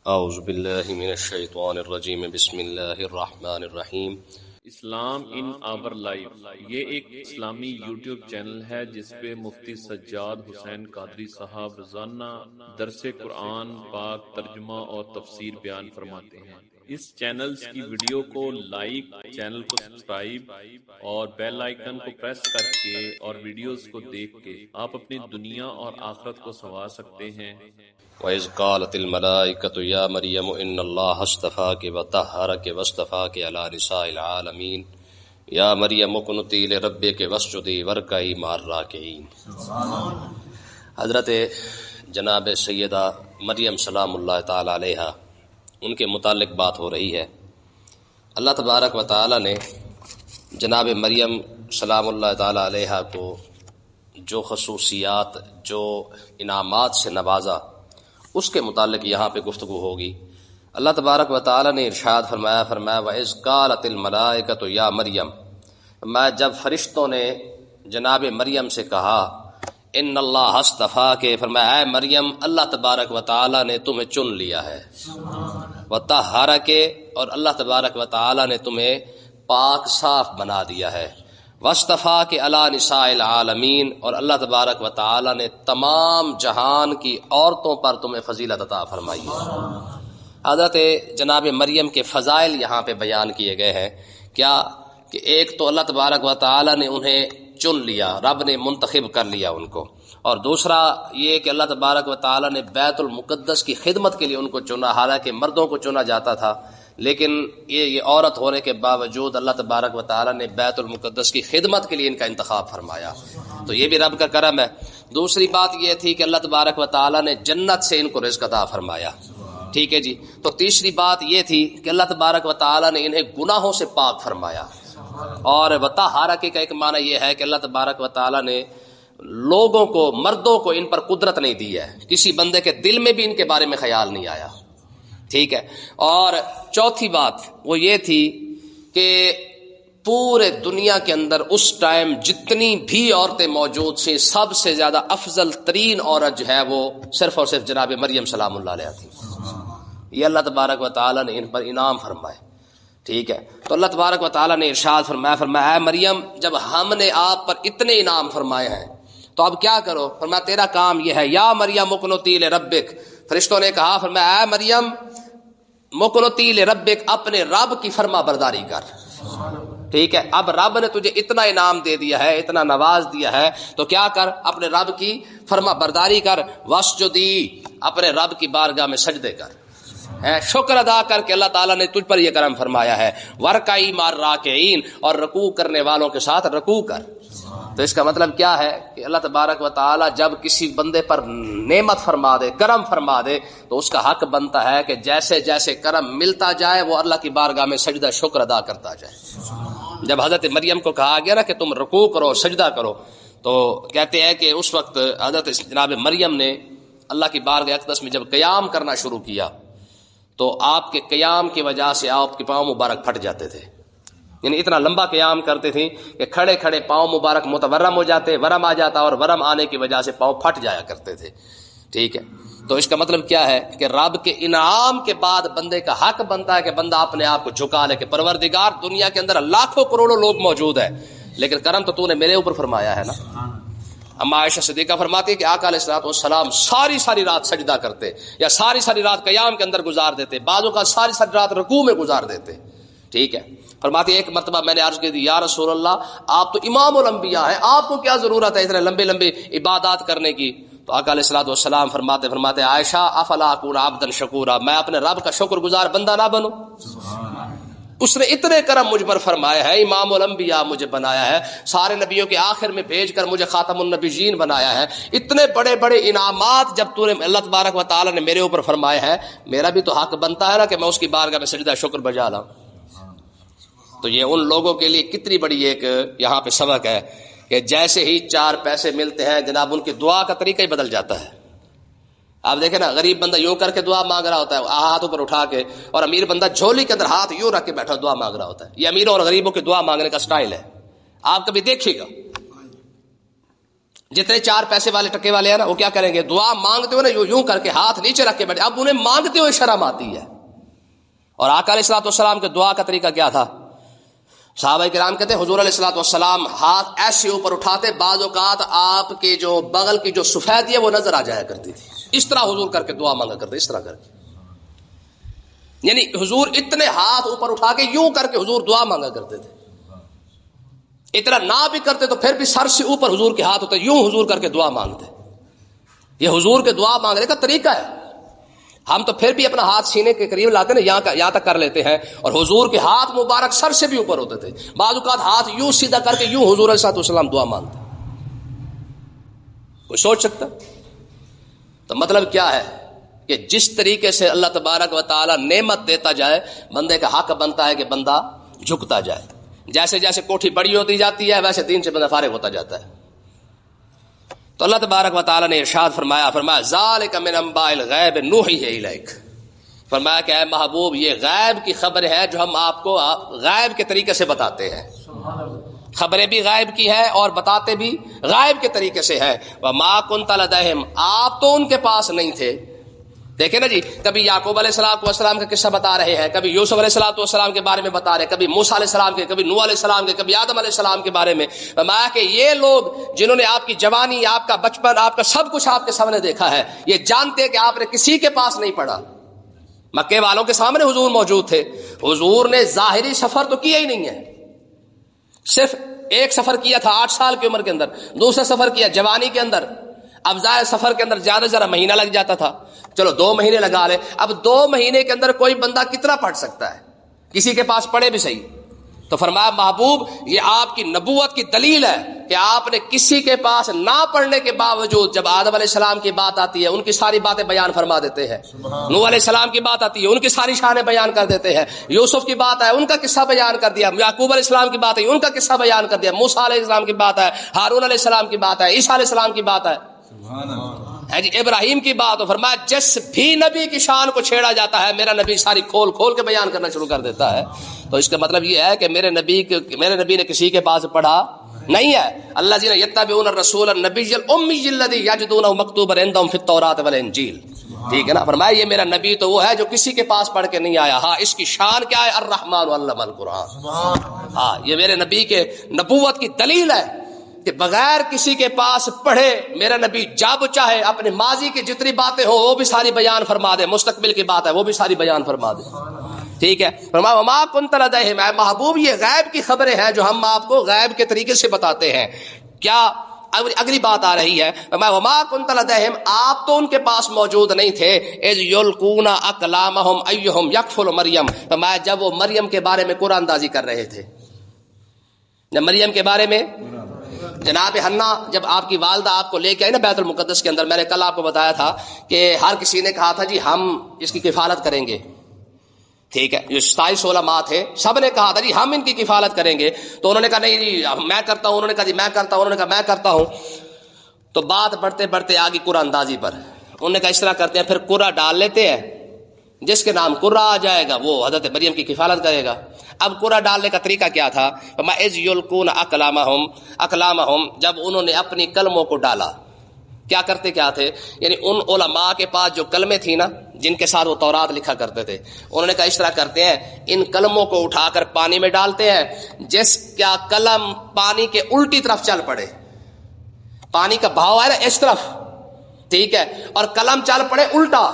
اعوذ باللہ من الشیطان الرجیم بسم اللہ الرحمن الرحیم۔ اسلام ان آور لائف یہ ایک اسلامی یوٹیوب چینل ہے جس پہ مفتی سجاد حسین قادری صاحب روزانہ درس قرآن پاک ترجمہ اور تفسیر بیان فرماتے ہیں۔ اس چینل کی ویڈیو کو لائک، چینل کو سبسکرائب اور بیل آئیکن کو پریس کر کے اور ویڈیوز کو دیکھ کے آپ اپنی دنیا اور آخرت کو سنوار سکتے ہیں۔ وَإِذْ قَالَتِ الْمَلَائِكَةُ يَا مَرْيَمُ إِنَّ اللَّهَ اصْطَفَاكِ وَطَهَّرَكِ وَاصْطَفَاكِ عَلَى نِسَاءِ الْعَالَمِينَ يَا مَرْيَمُ اقْنُتِي لِرَبِّكِ وَاسْجُدِي وَارْكَعِي مَعَ الرَّاكِعِينَ۔ حضرت جناب سیدہ مریم سلام اللہ تعالی علیہا ان کے متعلق بات ہو رہی ہے۔ اللہ تبارک و تعالی نے جناب مریم سلام اللہ تعالی علیہا کو جو خصوصیات، جو انعامات سے نوازا، اس کے متعلق یہاں پہ گفتگو ہوگی۔ اللہ تبارک و تعالی نے ارشاد فرمایا وَإِذْ قَالَتِ الْمَلَائِكَةُ يَا مَرْيَمُ، میں جب فرشتوں نے جناب مریم سے کہا ان اللہ اصطفاکے، فرمایا اے مریم اللہ تبارک و تعالی نے تمہیں چن لیا ہے، وطہرکے، اور اللہ تبارک و تعالی نے تمہیں پاک صاف بنا دیا ہے، واصطفاکے علی نساء العالمین، اور اللہ تبارک و تعالی نے تمام جہان کی عورتوں پر تمہیں فضیلت عطا فرمائی ہے۔ حضرت جناب مریم کے فضائل یہاں پہ بیان کیے گئے ہیں۔ کیا کہ ایک تو اللہ تبارک و تعالی نے انہیں چن لیا، رب نے منتخب کر لیا ان کو، اور دوسرا یہ کہ اللہ تبارک و تعالی نے بیت المقدس کی خدمت کے لیے ان کو چنا، حالانکہ مردوں کو چنا جاتا تھا، لیکن یہ عورت ہونے کے باوجود اللہ تبارک و تعالی نے بیت المقدس کی خدمت کے لیے ان کا انتخاب فرمایا، تو یہ بھی رب کا کرم ہے۔ دوسری بات یہ تھی کہ اللہ تبارک و تعالی نے جنت سے ان کو رزق عطا فرمایا، ٹھیک ہے جی۔ تو تیسری بات یہ تھی کہ اللہ تبارک و تعالی نے انہیں گناہوں سے پاک فرمایا، اور وطہرکے کا ایک معنی یہ ہے کہ اللہ تبارک و تعالی نے لوگوں کو، مردوں کو ان پر قدرت نہیں دی ہے، کسی بندے کے دل میں بھی ان کے بارے میں خیال نہیں آیا، ٹھیک ہے۔ اور چوتھی بات وہ یہ تھی کہ پورے دنیا کے اندر اس ٹائم جتنی بھی عورتیں موجود تھیں، سب سے زیادہ افضل ترین عورت جو ہے وہ صرف اور صرف جناب مریم سلام اللہ علیہ تھی۔ یہ اللہ تبارک و تعالی نے ان پر انعام فرمائے، ٹھیک ہے۔ تو اللہ تبارک و تعالی نے ارشاد فرمایا اے مریم جب ہم نے آپ پر اتنے انعام فرمائے ہیں تو اب کیا کرو؟ فرمایا تیرا کام یہ ہے، یا مریم اقنتی لربک، فرشتوں نے کہا، فرمایا اے مریم مقنتی لربک، اپنے رب کی فرما برداری کر، ٹھیک ہے۔ اب رب نے تجھے اتنا انعام دے دیا ہے، اتنا نواز دیا ہے، تو کیا کر؟ اپنے رب کی فرما برداری کر، واسجدی، اپنے رب کی بارگاہ میں سجدے کر، شکر ادا کر کہ اللہ تعالیٰ نے تجھ پر یہ کرم فرمایا ہے، ورکعی مع الراکعین، اور رکوع کرنے والوں کے ساتھ رکوع کر۔ تو اس کا مطلب کیا ہے کہ اللہ تبارک و تعالیٰ جب کسی بندے پر نعمت فرما دے، کرم فرما دے، تو اس کا حق بنتا ہے کہ جیسے جیسے کرم ملتا جائے وہ اللہ کی بارگاہ میں سجدہ شکر ادا کرتا جائے۔ جب حضرت مریم کو کہا گیا نا کہ تم رکوع کرو، سجدہ کرو، تو کہتے ہیں کہ اس وقت حضرت جناب مریم نے اللہ کی بارگاہ اقدس میں جب قیام کرنا شروع کیا تو آپ کے قیام کی وجہ سے آپ کے پاؤں مبارک پھٹ جاتے تھے، یعنی اتنا لمبا قیام کرتے تھے کہ کھڑے کھڑے پاؤں مبارک متورم ہو جاتے، ورم آ جاتا، اور ورم آنے کی وجہ سے پاؤں پھٹ جایا کرتے تھے، ٹھیک ہے۔ تو اس کا مطلب کیا ہے کہ رب کے انعام کے بعد بندے کا حق بنتا ہے کہ بندہ اپنے آپ کو جھکا لے کہ پروردگار دنیا کے اندر لاکھوں کروڑوں لوگ موجود ہیں، لیکن کرم تو نے میرے اوپر فرمایا ہے نا۔ اما عائشہ صدیقہ فرماتی ہے کہ آقا علیہ الصلوۃ والسلام ساری رات سجدہ کرتے، یا ساری رات قیام کے اندر گزار دیتے، بعضوں کا ساری رات رکوع میں گزار دیتے، ٹھیک ہے۔ فرماتی ہے ایک مرتبہ میں نے عرض کی تھی یا رسول اللہ آپ تو امام الانبیاء ہیں، آپ کو کیا ضرورت ہے اتنے لمبے عبادات کرنے کی؟ تو آقا علیہ الصلوۃ والسلام فرماتے عائشہ افلا اکون عبدا شکورا، میں اپنے رب کا شکر گزار بندہ نہ بنوں؟ اس نے اتنے کرم مجھ پر فرمایا ہے، امام الانبیاء مجھے بنایا ہے، سارے نبیوں کے آخر میں بھیج کر مجھے خاتم النبیین بنایا ہے، اتنے بڑے بڑے انعامات جب تو نے اللہ تبارک و تعالی نے میرے اوپر فرمائے ہیں، میرا بھی تو حق بنتا ہے نا کہ میں اس کی بارگاہ میں سجدہ شکر بجا لاؤں۔ تو یہ ان لوگوں کے لیے کتنی بڑی ایک یہاں پہ سبق ہے کہ جیسے ہی 4 پیسے ملتے ہیں جناب ان کی دعا کا طریقہ ہی بدل جاتا ہے۔ آپ دیکھیں نا، غریب بندہ یوں کر کے دعا مانگ رہا ہوتا ہے ہاتھ اوپر اٹھا کے، اور امیر بندہ جھولی کے اندر ہاتھ یوں رکھ کے بیٹھا دعا مانگ رہا ہوتا ہے۔ یہ امیروں اور غریبوں کی دعا مانگنے کا سٹائل ہے، آپ کبھی دیکھیے گا۔ جتنے 4 پیسے والے ٹکے والے ہیں نا وہ کیا کریں گے؟ دعا مانگتے ہوئے نا یوں کر کے ہاتھ نیچے رکھ کے بیٹھے. اب انہیں مانگتے ہوئے شرم آتی ہے. اور آقا علیہ الصلوۃ والسلام کے دعا کا طریقہ کیا تھا؟ صحابہ کرام کہتے ہیں حضور علیہ الصلوۃ والسلام ہاتھ ایسے اوپر اٹھاتے، بعض اوقات آپ کے جو بغل کی جو سفیدی ہے وہ نظر آ جایا کرتی تھی. اس طرح حضور کر کے دعا مانگا کرتے، اس طرح کر کے. یعنی حضور اتنے ہاتھ اوپر اٹھا کے یوں کر کے حضور دعا مانگا کرتے تھے. اتنا نہ بھی کرتے تو پھر بھی سر سے اوپر حضور کے ہاتھ ہوتے، یوں حضور کر کے دعا مانگتے. یہ حضور کے دعا مانگنے کا طریقہ ہے. ہم تو پھر بھی اپنا ہاتھ سینے کے قریب لاتے نا، یہاں تک کر لیتے ہیں، اور حضور کے ہاتھ مبارک سر سے بھی اوپر ہوتے تھے. بعض اوقات ہاتھ یوں سیدھا کر کے یوں حضور علیہ السلام دعا مانگتے. کوئی سوچ سکتا؟ تو مطلب کیا ہے کہ جس طریقے سے اللہ تبارک و تعالی نعمت دیتا جائے، بندے کا حق بنتا ہے کہ بندہ جھکتا جائے. جیسے جیسے کوٹھی بڑی ہوتی جاتی ہے ویسے دین سے بندہ فارغ ہوتا جاتا ہے. تو اللہ تبارک و تعالی نے ارشاد فرمایا ذالک من انباء الغیب نوحیہ الیک. فرمایا کہ اے محبوب یہ غیب کی خبر ہے جو ہم آپ کو غیب کے طریقے سے بتاتے ہیں. خبریں بھی غیب کی ہے اور بتاتے بھی غیب کے طریقے سے ہے. وما کنت لدیہم، آپ تو ان کے پاس نہیں تھے. دیکھیں نا جی، کبھی یعقوب علیہ السلام کا قصہ بتا رہے ہیں، کبھی یوسف علیہ السلام کے بارے میں بتا رہے ہیں، کبھی موسیٰ علیہ السلام کے، کبھی نوح علیہ السلام کے، کبھی آدم علیہ السلام کے بارے میں. فرمایا کہ یہ لوگ جنہوں نے آپ کی جوانی، آپ کا بچپن، آپ کا سب کچھ آپ کے سامنے دیکھا ہے، یہ جانتے کہ آپ نے کسی کے پاس نہیں پڑھا. مکے والوں کے سامنے حضور موجود تھے. حضور نے ظاہری سفر تو کیا ہی نہیں ہے، صرف ایک سفر کیا تھا 8 سال کی عمر کے اندر، دوسرا سفر کیا جوانی کے اندر. اب ظاہر سفر کے اندر زیادہ مہینہ لگ جاتا تھا، چلو 2 مہینے لگا لے. اب 2 مہینے کے اندر کوئی بندہ کتنا پڑھ سکتا ہے؟ کسی کے پاس پڑھے بھی صحیح. تو فرمایا محبوب یہ آپ کی نبوت کی دلیل ہے کہ آپ نے کسی کے پاس نہ پڑھنے کے باوجود جب آدم علیہ السلام کی بات آتی ہے ان کی ساری باتیں بیان فرما دیتے ہیں، نوح علیہ السلام کی بات آتی ہے ان کی ساری شانیں بیان کر دیتے ہیں، یوسف کی بات ہے ان کا قصہ بیان کر دیا، یعقوب علیہ السلام کی بات ہے ان کا قصہ بیان کر دیا، موسیٰ علیہ السلام کی بات ہے، ہارون علیہ السلام کی بات ہے، عیسیٰ علیہ السلام کی بات ہے جی، ابراہیم کی بات. ہو فرمایا جس بھی نبی کی شان کو چھیڑا جاتا ہے میرا نبی ساری کھول کھول کے بیان کرنا شروع کر دیتا ہے. تو اس کا مطلب یہ ہے کہ میرے نبی نے کسی کے پاس پڑھا نہیں ہے. الذین یتبعون الرسول النبی الامی الذی یجدونه مکتوبا عندهم فی التوراۃ والانجیل. ٹھیک ہے نا؟ فرمایا یہ میرا نبی تو وہ ہے جو کسی کے پاس پڑھ کے نہیں آیا. ہاں اس کی شان کیا ہے؟ الرحمن علم القرآن. ہاں یہ میرے نبی کے نبوت کی دلیل ہے کہ بغیر کسی کے پاس پڑھے میرا نبی جب چاہے اپنے ماضی کی جتنی باتیں ہو وہ بھی ساری بیان فرما دے، مستقبل کی بات ہے وہ بھی ساری بیان فرما دے. ٹھیک ہے؟ فرمایا وما کنت لدیہم، اے محبوب یہ غیب کی خبریں ہیں جو ہم آپ کو غیب کے طریقے سے بتاتے ہیں. کیا اگلی بات آ رہی ہے، وما کنت لدیہم، آپ تو ان کے پاس موجود نہیں تھے، اذ یلقون اقلامہم ایہم یکفل مریم. فرمایا جب وہ مریم کے بارے میں قرآن اندازی کر رہے تھے، جب مریم کے بارے میں جناب حنا جب آپ کی والدہ آپ کو لے کے آئی نا بیت المقدس کے اندر، میں نے کل آپ کو بتایا تھا کہ ہر کسی نے کہا تھا جی ہم اس کی کفالت کریں گے. ٹھیک ہے، جو 27 علماء تھے سب نے کہا تھا جی ہم ان کی کفالت کریں گے. تو انہوں نے کہا نہیں جی میں کرتا ہوں، انہوں نے کہا جی میں کرتا ہوں، انہوں نے کہا میں کرتا ہوں. تو بات بڑھتے بڑھتے آگی قرآن اندازی پر. انہوں نے کہا اس طرح کرتے ہیں، پھر قرآن ڈال لیتے ہیں، جس کے نام قرآن آ جائے گا وہ حضرت مریم کی کفالت کرے گا. اب قرآن ڈالنے کا طریقہ کیا تھا؟ اذ یلقون اقلامہم، جب انہوں نے اپنی قلموں کو ڈالا. کیا کرتے کیا تھے؟ یعنی ان علماء کے پاس جو قلمیں تھی نا جن کے ساتھ وہ تورات لکھا کرتے تھے، انہوں نے کہا اس طرح کرتے ہیں ان قلموں کو اٹھا کر پانی میں ڈالتے ہیں، جس کا قلم پانی کے الٹی طرف چل پڑے، پانی کا بہاؤ ہے نا اس طرف، ٹھیک ہے، اور قلم چل پڑے الٹا،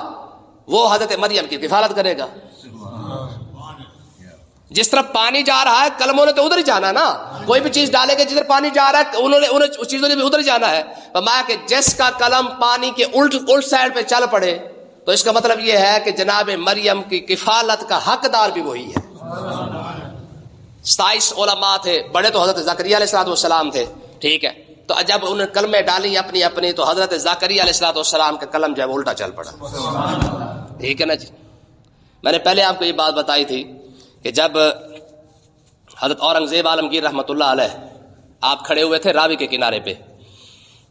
وہ حضرت مریم کی کفالت کرے گا. جس طرف پانی جا رہا ہے قلموں نے تو ادھر ہی جانا نا، کوئی بھی چیز ڈالے گا جدھر پانی جا رہا ہے انہیں اس چیزوں نے بھی ادھر جانا ہے. فرمایا کہ جس کا قلم پانی کے الٹ سائڈ پہ چل پڑے تو اس کا مطلب یہ ہے کہ جناب مریم کی کفالت کا حقدار بھی وہی ہے. 27 علماء تھے، بڑے تو حضرت زکریا علیہ السلام تھے. ٹھیک ہے، تو جب انہوں نے کلمیں ڈالی اپنی تو حضرت زکریا علیہ السلام کا قلم جو ہے الٹا چل پڑا. ٹھیک ہے نا جی؟ میں نے پہلے آپ کو یہ بات بتائی تھی کہ جب حضرت اورنگزیب عالمگیر رحمۃ اللہ علیہ آپ کھڑے ہوئے تھے راوی کے کنارے پہ،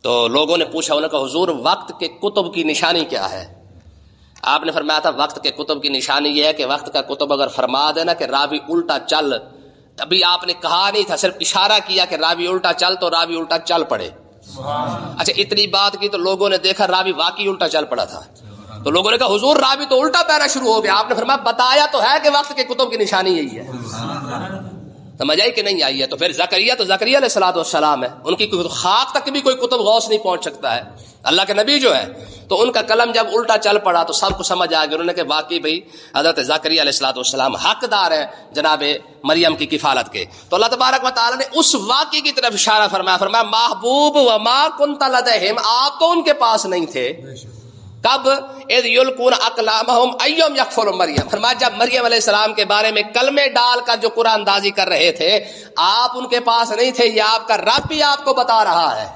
تو لوگوں نے پوچھا، انہوں نے کہا حضور وقت کے کتب کی نشانی کیا ہے؟ آپ نے فرمایا تھا وقت کے کتب کی نشانی یہ ہے کہ وقت کا کتب اگر فرما دینا کہ راوی الٹا چل، ابھی آپ نے کہا نہیں تھا، صرف اشارہ کیا کہ راوی الٹا چل، تو راوی الٹا چل پڑے. اچھا اتنی بات کی تو لوگوں نے دیکھا راوی واقعی الٹا چل پڑا تھا، تو لوگوں نے کہا حضور راوی تو الٹا پیرا شروع ہو گیا. آپ نے فرمایا بتایا تو ہے کہ وقت کے کتب کی نشانی یہی ہے. سمجھ آئی کہ نہیں آئی ہے؟ تو پھر زکریا علیہ السلام ہے، ان کی خاک تک بھی کوئی کتب غوث نہیں پہنچ سکتا ہے، اللہ کے نبی جو ہے. تو ان کا قلم جب الٹا چل پڑا تو سب کو سمجھ آ گیا، انہوں نے کہ واقعی بھئی حضرت زکریا علیہ السلام حقدار ہے جناب مریم کی کفالت کے. تو اللہ تبارک و تعالی نے اس واقعے کی طرف اشارہ فرمایا محبوب وما کنت لدیہم، آپ تو ان کے پاس نہیں تھے. کب؟ اذ یلقون اقلامہم ایہم یکفل مریم، فرمایا جب مریم علیہ السلام کے بارے میں کلمے ڈال کر جو قرآن اندازی کر رہے تھے آپ ان کے پاس نہیں تھے، یہ آپ کا رب بھی آپ کو بتا رہا ہے.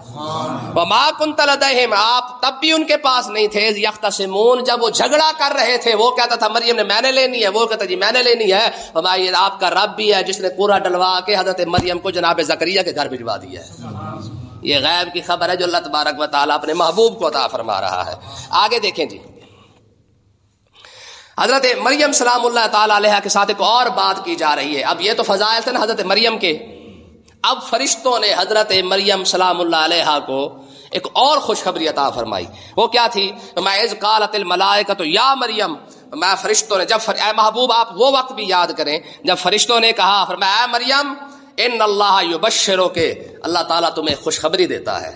وما کنت لدیہم، آپ تب بھی ان کے پاس نہیں تھے. یختصمون، جب وہ جھگڑا کر رہے تھے، وہ کہتا تھا مریم نے میں نے لینی ہے، وہ کہتا جی میں نے لینی ہے. فرمایا یہ آپ کا رب بھی ہے جس نے قرآ ڈلوا کے حضرت مریم کو جناب زکریا کے گھر بھجوا دیا ہے. یہ غیب کی خبر ہے جو اللہ تبارک و تعالیٰ اپنے محبوب کو عطا فرما رہا ہے. آگے دیکھیں جی، حضرت مریم سلام اللہ تعالی علیہ کے ساتھ ایک اور بات کی جا رہی ہے. اب یہ تو فضائل تھے نا حضرت مریم کے، اب فرشتوں نے حضرت مریم سلام اللہ علیہ کو ایک اور خوشخبری عطا فرمائی. وہ کیا تھی؟ میں اذ قالت الملائکۃ یا مریم، میں فرشتوں نے جب اے محبوب آپ وہ وقت بھی یاد کریں جب فرشتوں نے کہا، فرمایا اے مریم ان اللہ یبشرک، اللہ تعالیٰ تمہیں خوشخبری دیتا ہے.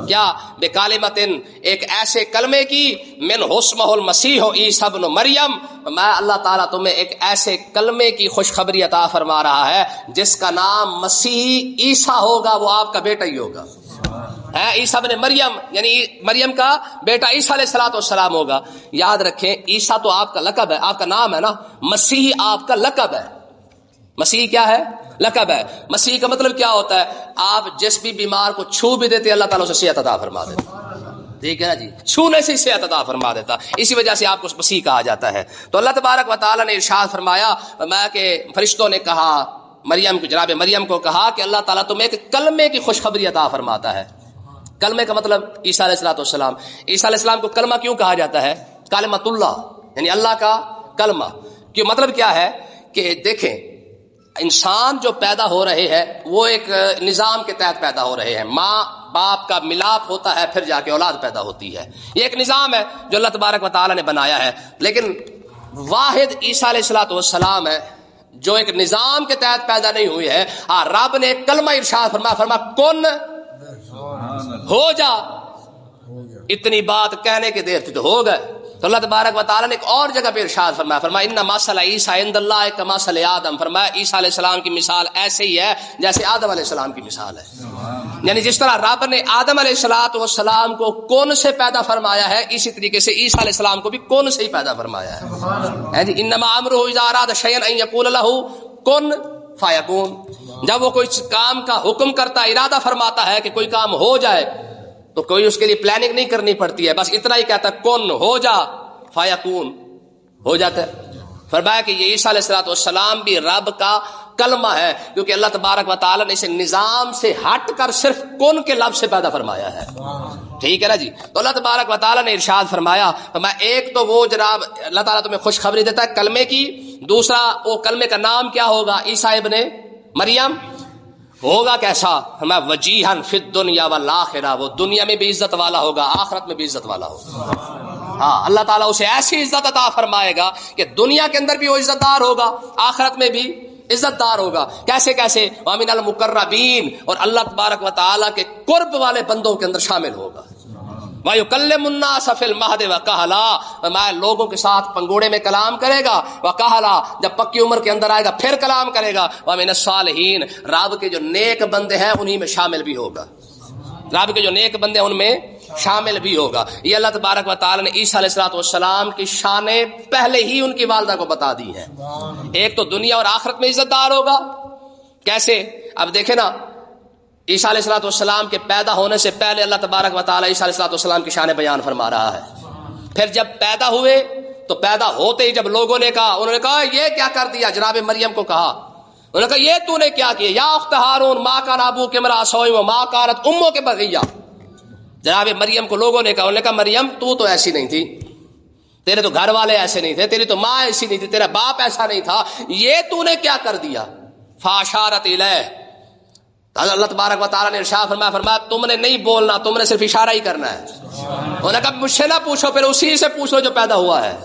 کیا؟ بکلمۃ، ایک ایسے کلمے کی، من اسمہ المسیح عیسی ابن مریم، میں اللہ تعالیٰ تمہیں ایک ایسے کلمے کی خوشخبری عطا فرما رہا ہے جس کا نام مسیح عیسیٰ ہوگا، وہ آپ کا بیٹا ہی ہوگا. عیسیٰ ابن مریم یعنی مریم کا بیٹا عیسیٰ علیہ السلام ہوگا. یاد رکھیں عیسیٰ تو آپ کا لقب ہے، آپ کا نام ہے نا، مسیح آپ کا لقب ہے. مسیح کیا ہے؟ لقب ہے. مسیح کا مطلب کیا ہوتا ہے؟ آپ جس بھی بیمار کو چھو بھی دیتے اللہ تعالیٰ اسے صحت عطا فرما دیتا. ٹھیک ہے نا جی، چھونے سے صحت عطا فرما دیتا، اسی وجہ سے آپ کو مسیح کہا جاتا ہے. تو اللہ تبارک و تعالیٰ نے ارشاد فرمایا میں کہ فرشتوں نے کہا مریم کو، جناب مریم کو کہا کہ اللہ تعالیٰ تمہیں ایک کلمے کی خوشخبری عطا فرماتا ہے. کلمے کا مطلب عیسیٰ علیہ السلام. عیسیٰ علیہ السلام کو کلمہ کیوں کہا جاتا ہے؟ کلمۃ اللہ یعنی اللہ کا کلمہ. کہ مطلب کیا ہے کہ دیکھیں انسان جو پیدا ہو رہے ہیں وہ ایک نظام کے تحت پیدا ہو رہے ہیں. ماں باپ کا ملاپ ہوتا ہے پھر جا کے اولاد پیدا ہوتی ہے. یہ ایک نظام ہے جو اللہ تبارک و تعالیٰ نے بنایا ہے. لیکن واحد عیسیٰ علیہ السلام ہے جو ایک نظام کے تحت پیدا نہیں ہوئی ہے. رب نے ایک کلمہ ارشاد فرمایا کن ہو جا. اتنی بات کہنے کی دیر تھی تو ہو گئے. تو اللہ تبارک و تعالیٰ نے ایک اور جگہ پہ ارشاد فرمایا ان مثل عیسیٰ عند اللہ کمثل آدم، فرمایا عیسیٰ علیہ السلام کی مثال ایسے ہی ہے جیسے آدم علیہ السلام کی مثال ہے. یعنی جس طرح رب نے آدم علیہ السلام کو کون سے پیدا فرمایا ہے اسی طریقے سے عیسیٰ علیہ السلام کو بھی کون سے ہی پیدا فرمایا ہے. انما امرہ اذا اراد شیئا ان یقول له کن فیکون. جب وہ کوئی کام کا حکم کرتا ارادہ فرماتا ہے کہ کوئی کام ہو جائے تو کوئی اس کے لیے پلاننگ نہیں کرنی پڑتی ہے، بس اتنا ہی کہتا ہے کن ہو جا فیکون، ہو جاتا ہے. فرمایا کہ یہ عیسیٰ علیہ السلام بھی رب کا کلمہ ہے کیونکہ اللہ تبارک و تعالیٰ نے اسے نظام سے ہٹ کر صرف کن کے لفظ سے پیدا فرمایا ہے. ٹھیک ہے نا جی. تو اللہ تبارک و تعالیٰ نے ارشاد فرمایا ایک تو وہ جناب اللہ تعالیٰ تمہیں خوشخبری دیتا ہے کلمے کی، دوسرا وہ کلمے کا نام کیا ہوگا؟ عیسیٰ ابن مریم. ہوگا کیسا؟ ہمیں وجیہن فی الدنیا والآخرہ، وہ دنیا میں بھی عزت والا ہوگا آخرت میں بھی عزت والا ہوگا. ہاں اللہ تعالیٰ اسے ایسی عزت عطا فرمائے گا کہ دنیا کے اندر بھی وہ عزت دار ہوگا آخرت میں بھی عزت دار ہوگا. کیسے کیسے؟ وَمِنَ الْمُقَرَّبِينَ، اور اللہ تبارک و تعالیٰ کے قرب والے بندوں کے اندر شامل ہوگا. وَيُكَلِّمُ النَّاسَ فِي الْمَهْدِ وَكَهْلًا، میں لوگوں کے ساتھ پنگوڑے میں کلام کرے گا. وَكَهْلًا، جب پکی عمر کے اندر آئے گا پھر کلام کرے گا. وَمِنَ الصَّالِحِينَ، رب کے جو نیک بندے ہیں انہی میں شامل بھی ہوگا. رب کے جو نیک بندے ہیں ان میں شامل بھی ہوگا. یہ اللہ تبارک و تعالی نے عیسیٰ علیہ السلام کی شانیں پہلے ہی ان کی والدہ کو بتا دی ہیں. ایک تو دنیا اور آخرت میں عزت دار ہوگا. کیسے؟ اب دیکھیں نا عیسیٰ علیہ السلام کے پیدا ہونے سے پہلے اللہ تبارک و تعالی عیسیٰ علیہ السلام کی شان بیان فرما رہا ہے. پھر جب پیدا ہوئے تو پیدا ہوتے ہی جب لوگوں نے کہا، انہوں نے کہا یہ کیا کر دیا، جناب مریم کو کہا، انہوں نے کہا یہ تو نے کیا کیا، یا اخت ہارون ما کان ابوک امرأ سوء وما کانت امک بغیہ. جناب مریم کو لوگوں نے کہا، انہوں نے کہا مریم تو ایسی نہیں تھی، تیرے تو گھر والے ایسے نہیں تھے، تیری تو ماں ایسی نہیں تھی، تیرا باپ ایسا نہیں تھا، یہ تو نے کیا کر دیا. فاشارت الیہ، اللہ تبارک و تعالیٰ نے ارشاد فرمایا تم نے نہیں بولنا، تم نے صرف اشارہ ہی کرنا ہے. انہوں نے کہا مجھ سے نہ پوچھو، پھر اسی سے پوچھ لو جو پیدا ہوا ہے.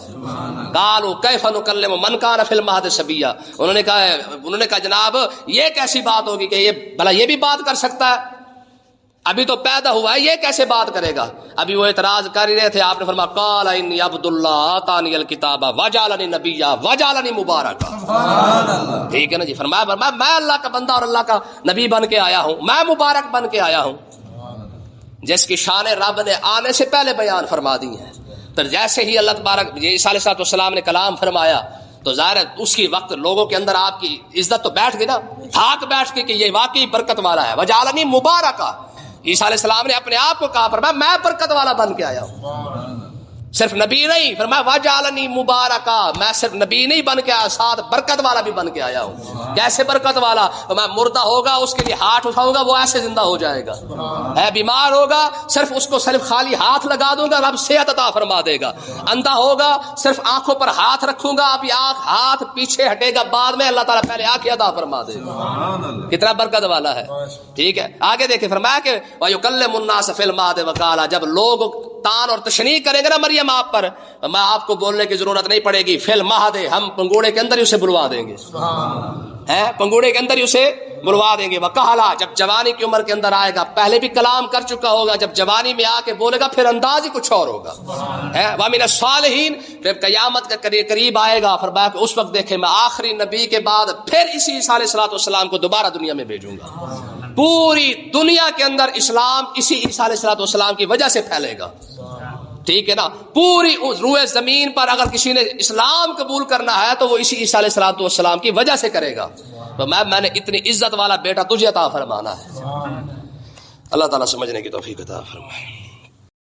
قالوا کیف نکلم من کان فی المہد صبیا. انہوں نے کہا جناب یہ کیسی بات ہوگی کہ یہ بھلا یہ بھی بات کر سکتا ہے، ابھی تو پیدا ہوا ہے، یہ کیسے بات کرے گا؟ ابھی وہ اعتراض کر ہی رہے تھے، آپ نے فرمایا قال انی عبد اللہ آتانی الکتاب وجعلنی نبیا وجعلنی مبارکا. ٹھیک ہے نا جی. فرمایا میں اللہ کا بندہ اور اللہ کا نبی بن کے آیا ہوں، میں مبارک بن کے آیا ہوں، جس کی شان رب نے آنے سے پہلے بیان فرما دی ہے. تو جیسے ہی اللہ تبارک عیسیٰ علیہ السلام نے کلام فرمایا تو ظاہر ہے اس کی وقت لوگوں کے اندر آپ کی عزت تو بیٹھ گئی نا، تھاک بیٹھ گئی کہ یہ واقعی برکت والا ہے. وجعلنی مبارکا. عیسیٰ علیہ السلام نے اپنے آپ کو کہا فرمایا میں برکت والا بن کے آیا ہوں، صرف نبی نہیں. فرمایا وجعلنی مبارکا، میں صرف نبی نہیں بن کے آیا، ساتھ برکت والا بھی بن کے آیا ہوں. کیسے برکت والا؟ میں مردہ ہوگا اس کے لیے ہاتھ اٹھاؤں گا، وہ ایسے زندہ ہو جائے گا. ہے بیمار ہوگا صرف اس کو صرف خالی ہاتھ لگا دوں گا، رب صحت عطا فرما دے گا. اندھا ہوگا صرف آنکھوں پر ہاتھ رکھوں گا، ابھی ہاتھ پیچھے ہٹے گا، بعد میں اللہ تعالیٰ پہلے آنکھیں عطا فرما دے گا. کتنا برکت والا ہے. ٹھیک ہے آگے دیکھیں فرمایا کہ وَيُكَلِّمُ النَّاسَ فِي الْمَهْدِ وَكَهْلًا. جب لوگ تان اور تشنیع کریں گے نا مریم آپ پر، میں آپ کو بولنے کی ضرورت نہیں پڑے گی. فی المہد، ہم پنگوڑے کے اندر ہی اسے بلوا دیں گے، پنگوڑے کے اندر ہی اسے بلوا دیں گے. وکہلا، جب جوانی کی عمر کے اندر آئے گا، پہلے بھی کلام کر چکا ہوگا، جب جوانی میں آ کے بولے گا پھر انداز ہی کچھ اور ہوگا. وَمِنَ الصَّالِحِينَ، پھر قیامت کا قریب آئے گا. فرمایا کہ اس وقت دیکھیں میں آخری نبی کے بعد پھر اسی عیسیٰ علیہ السلام کو دوبارہ دنیا میں بھیجوں گا. پوری دنیا کے اندر اسلام اسی عیسیٰ علیہ السلام کی وجہ سے پھیلے گا. ٹھیک ہے نا. پوری روئے زمین پر اگر کسی نے اسلام قبول کرنا ہے تو وہ اسی عیسیٰ علیہ السلام کی وجہ سے کرے گا. تو میں نے اتنی عزت والا بیٹا تجھے عطا فرمانا ہے. اللہ تعالیٰ سمجھنے کی توفیق عطا فرمائے.